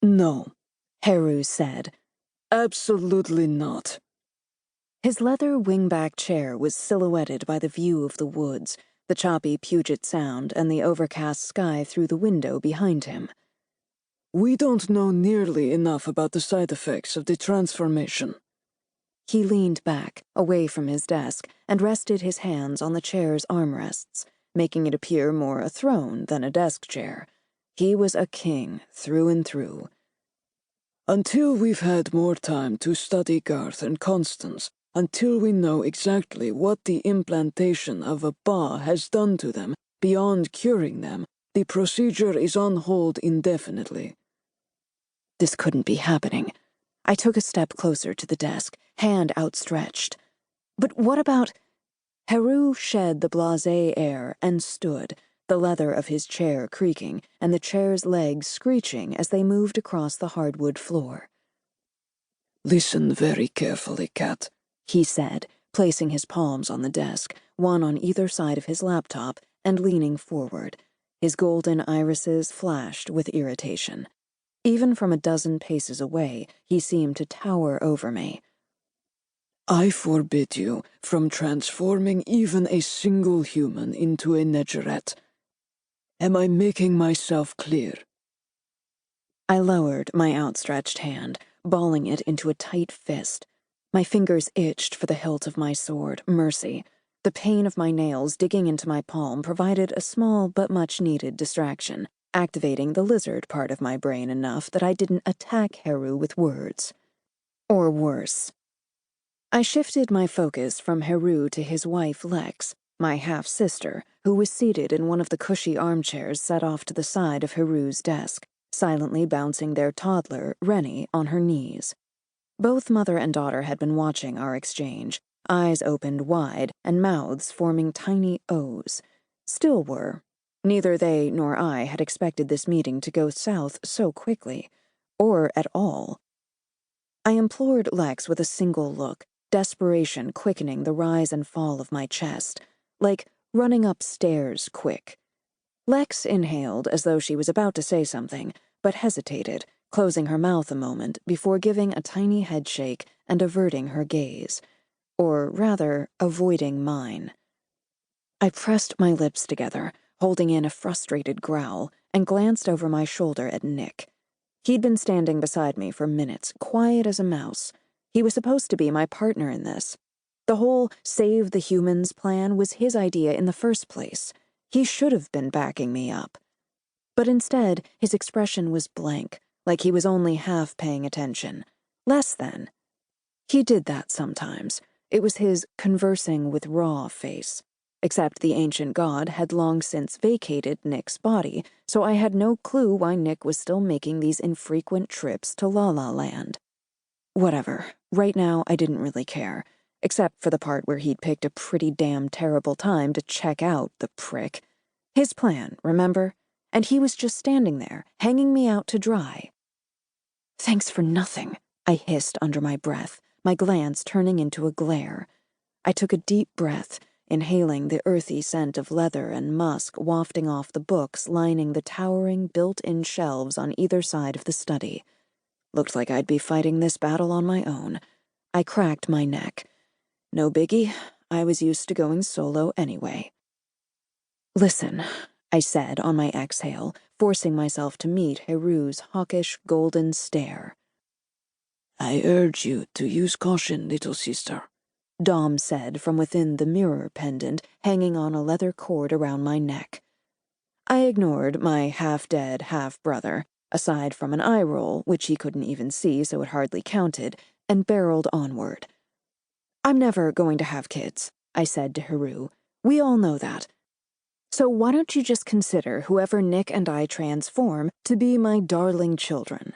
No, Heru said. Absolutely not. His leather wingback chair was silhouetted by the view of the woods, the choppy Puget Sound, and the overcast sky through the window behind him. We don't know nearly enough about the side effects of the transformation. He leaned back, away from his desk, and rested his hands on the chair's armrests, making it appear more a throne than a desk chair. He was a king through and through. Until we've had more time to study Garth and Constance, until we know exactly what the implantation of a ba has done to them beyond curing them, the procedure is on hold indefinitely. This couldn't be happening. I took a step closer to the desk, hand outstretched. But what about... Heru shed the blasé air and stood, the leather of his chair creaking and the chair's legs screeching as they moved across the hardwood floor. Listen very carefully, Kat, he said, placing his palms on the desk, one on either side of his laptop, and leaning forward. His golden irises flashed with irritation. Even from a dozen paces away, he seemed to tower over me. I forbid you from transforming even a single human into a Negeret. Am I making myself clear? I lowered my outstretched hand, balling it into a tight fist. My fingers itched for the hilt of my sword, Mercy. The pain of my nails digging into my palm provided a small but much-needed distraction, activating the lizard part of my brain enough that I didn't attack Heru with words. Or worse. I shifted my focus from Heru to his wife Lex, my half-sister, who was seated in one of the cushy armchairs set off to the side of Heru's desk, silently bouncing their toddler, Rennie, on her knees. Both mother and daughter had been watching our exchange, eyes opened wide and mouths forming tiny O's. Still were. Neither they nor I had expected this meeting to go south so quickly, or at all. I implored Lex with a single look, desperation quickening the rise and fall of my chest, like running upstairs quick. Lex inhaled as though she was about to say something, but hesitated, closing her mouth a moment before giving a tiny headshake and averting her gaze, or rather, avoiding mine. I pressed my lips together, holding in a frustrated growl, and glanced over my shoulder at Nick. He'd been standing beside me for minutes, quiet as a mouse. He was supposed to be my partner in this. The whole save the humans plan was his idea in the first place. He should have been backing me up. But instead, his expression was blank, like he was only half paying attention. Less than. He did that sometimes. It was his conversing with Ra face. Except the ancient god had long since vacated Nick's body, so I had no clue why Nick was still making these infrequent trips to La La Land. Whatever. Right now, I didn't really care, except for the part where he'd picked a pretty damn terrible time to check out, the prick. His plan, remember? And he was just standing there, hanging me out to dry. Thanks for nothing, I hissed under my breath, my glance turning into a glare. I took a deep breath, inhaling the earthy scent of leather and musk wafting off the books lining the towering built-in shelves on either side of the study. Looked like I'd be fighting this battle on my own. I cracked my neck. No biggie, I was used to going solo anyway. Listen, I said on my exhale, forcing myself to meet Heru's hawkish golden stare. I urge you to use caution, little sister, Dom said from within the mirror pendant hanging on a leather cord around my neck. I ignored my half-dead half-brother, aside from an eye roll, which he couldn't even see so it hardly counted, and barreled onward. I'm never going to have kids, I said to Heru. We all know that. So why don't you just consider whoever Nick and I transform to be my darling children?